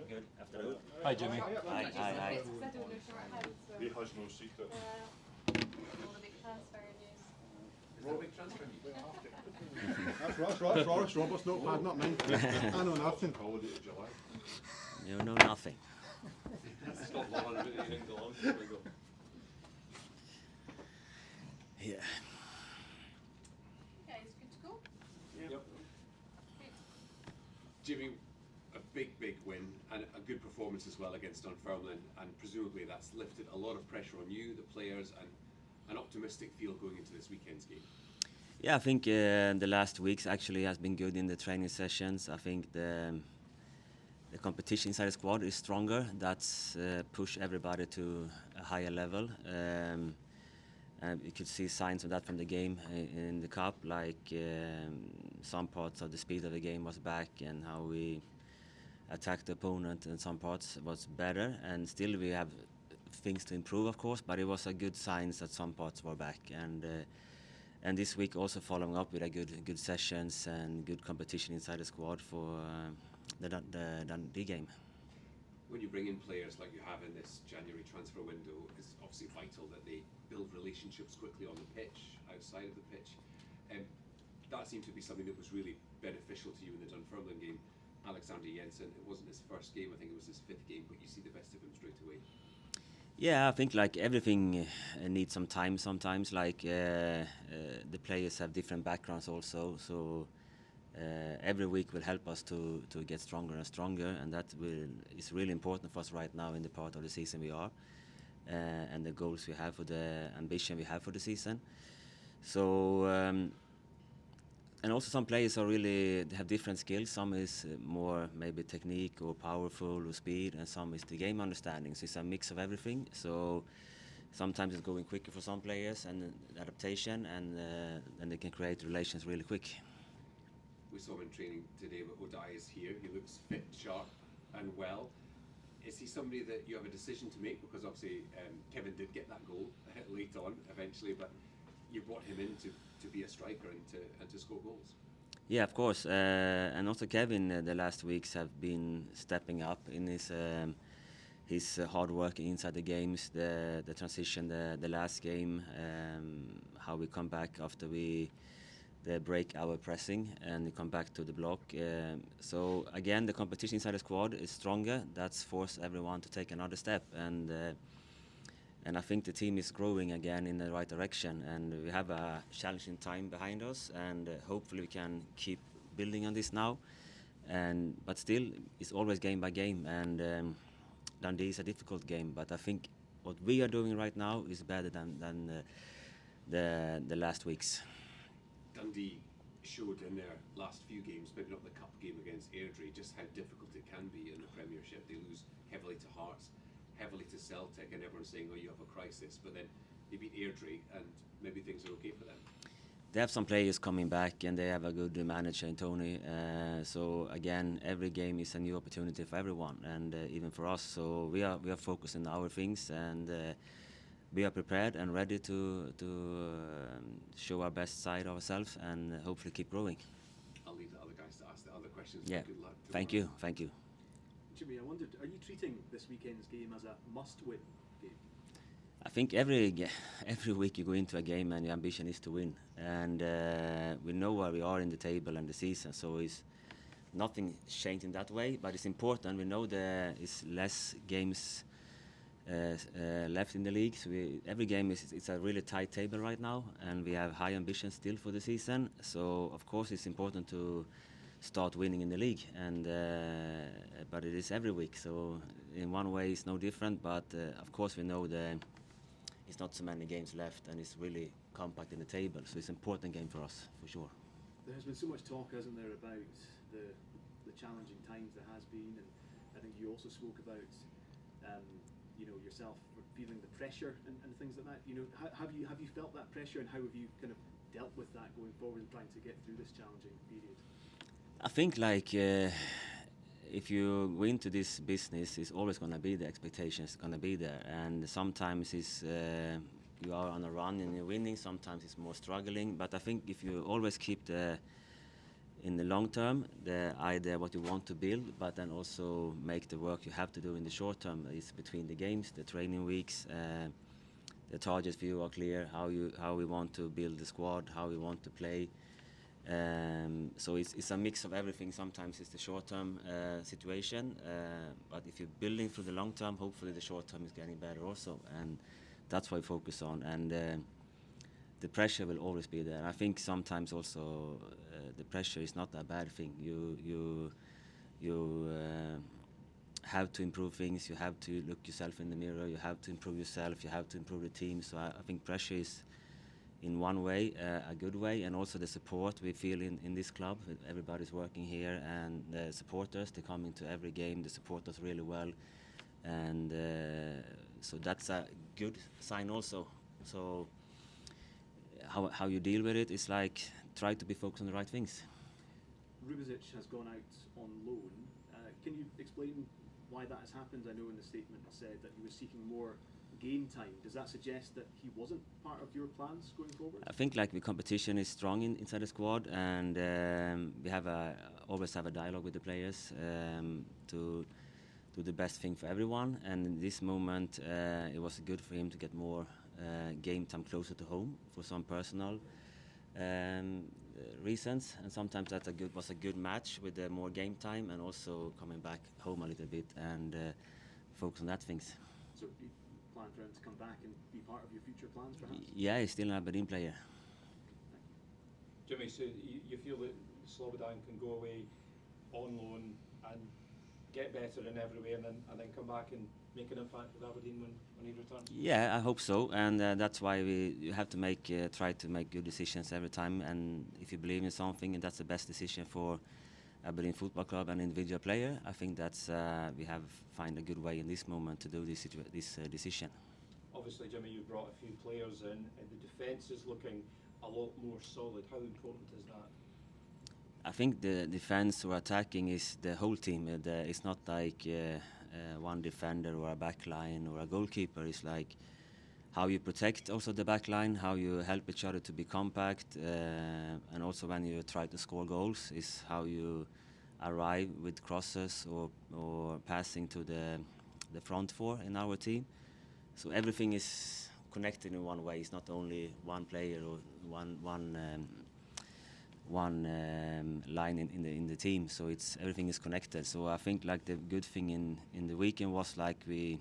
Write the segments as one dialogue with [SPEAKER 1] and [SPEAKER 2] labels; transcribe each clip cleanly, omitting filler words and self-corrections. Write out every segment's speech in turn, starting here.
[SPEAKER 1] good afternoon.
[SPEAKER 2] Hi, Jimmy.
[SPEAKER 1] Hi.
[SPEAKER 3] He has no secret.
[SPEAKER 4] All the big transfer news.
[SPEAKER 5] Is there a big transfer news?
[SPEAKER 2] That's Robert's notepad, not mine. I know nothing.
[SPEAKER 3] Holiday to July.
[SPEAKER 1] You know nothing.
[SPEAKER 5] Stop loving everything go on. There we go.
[SPEAKER 1] Yeah.
[SPEAKER 4] Okay, it's good to go.
[SPEAKER 5] Yep.
[SPEAKER 4] Good.
[SPEAKER 5] Jimmy, a big win and a good performance as well against Dunfermline, and presumably that's lifted a lot of pressure on you, the players, and an optimistic feel going into this weekend's game.
[SPEAKER 1] Yeah, I think the last weeks actually has been good in the training sessions. I think the competition inside the squad is stronger. That's pushed everybody to a higher level. And you could see signs of that from the game in the cup, like some parts of the speed of the game was back and how we attacked the opponent in some parts was better. And still we have things to improve, of course, but it was a good signs that some parts were back. And this week also following up with a good sessions and good competition inside the squad for the Dundee game.
[SPEAKER 5] When you bring in players like you have in this January transfer window, it's obviously vital that they build relationships quickly on the pitch, outside of the pitch. That seemed to be something that was really beneficial to you in the Dunfermline game. Alexander Jensen, it wasn't his first game, I think it was his 5th game, but you see the best of him straight away.
[SPEAKER 1] Yeah, I think like everything needs some time sometimes. Like the players have different backgrounds also, so every week will help us to get stronger and stronger, and that is really important for us right now in the part of the season we are, and the goals we have for the ambition we have for the season. So and also some players are really, they have different skills. Some is more maybe technique or powerful or speed, and some is the game understanding. So it's a mix of everything. So sometimes it's going quicker for some players and adaptation, and they can create relations really quick.
[SPEAKER 5] We saw him in training today, but O'Dai is here. He looks fit, sharp, and well. Is he somebody that you have a decision to make? Because obviously Kevin did get that goal late on eventually, but you brought him in to be a striker and to score goals.
[SPEAKER 1] Yeah, of course. And also Kevin the last weeks have been stepping up in his hard work inside the games, the transition, the last game, how we come back after we break our pressing and we come back to the block. So again, the competition inside the squad is stronger. That's forced everyone to take another step, and I think the team is growing again in the right direction, and we have a challenging time behind us, and hopefully we can keep building on this now. But still, it's always game by game, and Dundee is a difficult game. But I think what we are doing right now is better than the last weeks.
[SPEAKER 5] Dundee showed in their last few games, maybe not the cup game against Airdrie, just how difficult it can be in the Premiership. They lose heavily to Hearts, heavily to Celtic, and everyone's saying, oh, you have a crisis. But then they beat Airdrie, and maybe things are okay for them.
[SPEAKER 1] They have some players coming back, and they have a good manager in Tony. So again, every game is a new opportunity for everyone, and even for us. So we are focused on our things, and we are prepared and ready to show our best side of ourselves, and hopefully keep growing.
[SPEAKER 5] I'll leave the other guys to ask the other questions.
[SPEAKER 1] Yeah.
[SPEAKER 5] Good luck.
[SPEAKER 1] Thank you. Thank you.
[SPEAKER 6] Jimmy, I wondered, are you treating this weekend's game as a must-win game?
[SPEAKER 1] I think every week you go into a game and your ambition is to win, and we know where we are in the table and the season, so it's nothing changed in that way. But it's important. We know there is less games left in the league. So every game it's a really tight table right now, and we have high ambitions still for the season. So of course it's important to start winning in the league, and but it is every week. So in one way it's no different, but of course we know it's not so many games left, and it's really compact in the table. So it's an important game for us, for sure.
[SPEAKER 6] There has been so much talk, hasn't there, about the challenging times there has been, and I think you also spoke about yourself feeling the pressure and things like that. Have you felt that pressure, and how have you kind of dealt with that going forward and trying to get through this challenging period?
[SPEAKER 1] I think if you go into this business, it's always going to be the expectations going to be there, and sometimes it's you are on a run and you're winning. Sometimes it's more struggling, but I think if you always keep in the long term, the idea what you want to build, but then also make the work you have to do in the short term is between the games, the training weeks. The targets for you are clear. How we want to build the squad, how we want to play. So it's a mix of everything. Sometimes it's the short-term situation, but if you're building for the long term, hopefully the short term is getting better also, and that's what we focus on. And the pressure will always be there. I think sometimes also the pressure is not a bad thing. You have to improve things. You have to look yourself in the mirror. You have to improve yourself. You have to improve the team. So I think pressure is, in one way, a good way, and also the support we feel in this club. Everybody's working here, and the supporters, they come into every game, they support us really well, and so that's a good sign also. So how you deal with it is like try to be focused on the right things.
[SPEAKER 6] Rubežić has gone out on loan. Can you explain why that has happened? I know in the statement it said that he was seeking more game time. Does that suggest that he wasn't part of your plans going forward?
[SPEAKER 1] I think like the competition is strong inside the squad, and we always have a dialogue with the players to do the best thing for everyone. And in this moment, it was good for him to get more game time closer to home for some personal reasons, and sometimes that was a good match with more game time, and also coming back home a little bit and focus on that things.
[SPEAKER 6] So you plan for him to come back and be part of your future plans, perhaps?
[SPEAKER 1] Yeah, he's still an Aberdeen player.
[SPEAKER 7] Jimmy, so you feel that Slobodan can go away on loan and get better in every way, and then come back and make an impact with Aberdeen when he returns?
[SPEAKER 1] Yeah, I hope so, and that's why you have to try to make good decisions every time. And if you believe in something, and that's the best decision for Aberdeen Football Club and individual player, I think that's we have find a good way in this moment to do this decision.
[SPEAKER 7] Obviously, Jimmy, you brought a few players in, and the defence is looking a lot more solid. How important is that?
[SPEAKER 1] I think the defense or attacking is the whole team. It's not like one defender or a back line or a goalkeeper. It's like how you protect also the back line, how you help each other to be compact, and also when you try to score goals is how you arrive with crosses or passing to the front four in our team. So everything is connected in one way. It's not only one player or one line in the team. So everything is connected. So I think like the good thing in the weekend was like we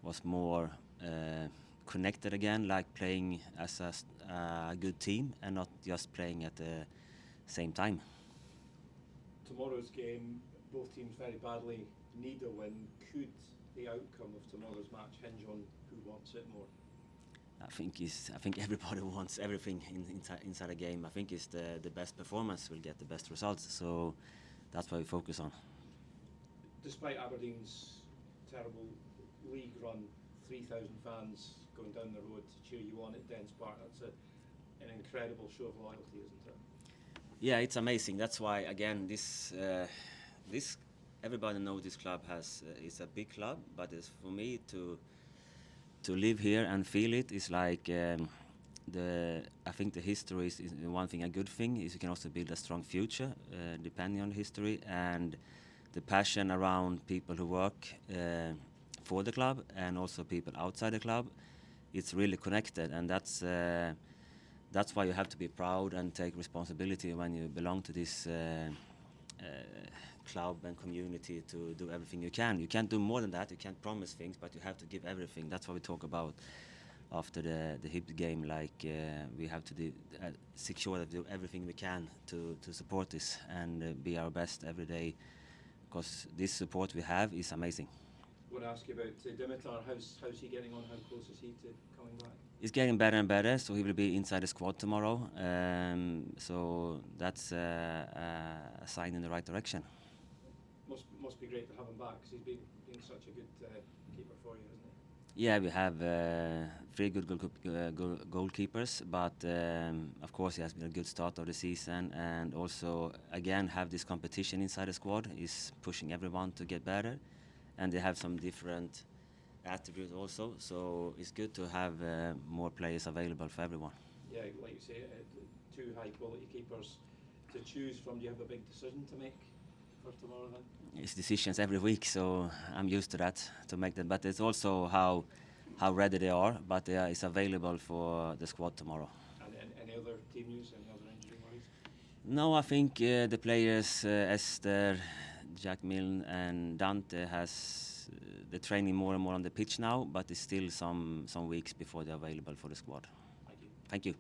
[SPEAKER 1] was more connected again, like playing as a good team and not just playing at the same time.
[SPEAKER 7] Tomorrow's game, both teams very badly need a win. Could the outcome of tomorrow's match hinge on who wants it more?
[SPEAKER 1] I think everybody wants everything inside a game. I think it's the best performance will get the best results. So that's what we focus on.
[SPEAKER 7] Despite Aberdeen's terrible league run, 3,000 fans going down the road to cheer you on at Dens Park. That's an incredible show of loyalty, isn't it?
[SPEAKER 1] Yeah, it's amazing. That's why again this everybody knows this club is a big club, but it's for me to live here and feel it is like I think the history is one thing. A good thing is you can also build a strong future depending on history, and the passion around people who work for the club and also people outside the club. It's really connected, and that's why you have to be proud and take responsibility when you belong to this club and community to do everything you can. You can't do more than that. You can't promise things, but you have to give everything. That's what we talk about after the Hibs game. Like we have to secure that we do everything we can to support this and be our best every day, because this support we have is amazing.
[SPEAKER 7] I want to ask you about Dimitar. How's he getting on? How close is he to coming back?
[SPEAKER 1] He's getting better and better, so he will be inside the squad tomorrow. So that's a sign in the right direction.
[SPEAKER 7] Must be great to have him back, because he's been such a good keeper for you, hasn't he?
[SPEAKER 1] Yeah, we have 3 good goalkeepers, but of course he has been a good start of the season, and also again have this competition inside the squad is pushing everyone to get better, and they have some different attributes also, so it's good to have more players available for everyone.
[SPEAKER 7] Yeah, like you say, 2 high quality keepers to choose from? Do you have a big decision to make for tomorrow then?
[SPEAKER 1] It's decisions every week, so I'm used to that to make them. But it's also how ready they are. But it's available for the squad tomorrow.
[SPEAKER 7] And any other team news? Any other injury worries?
[SPEAKER 1] No, I think the players Esther, Jack Milne, and Dante has they're training more and more on the pitch now. But it's still some weeks before they're available for the squad.
[SPEAKER 7] Thank you.
[SPEAKER 1] Thank you.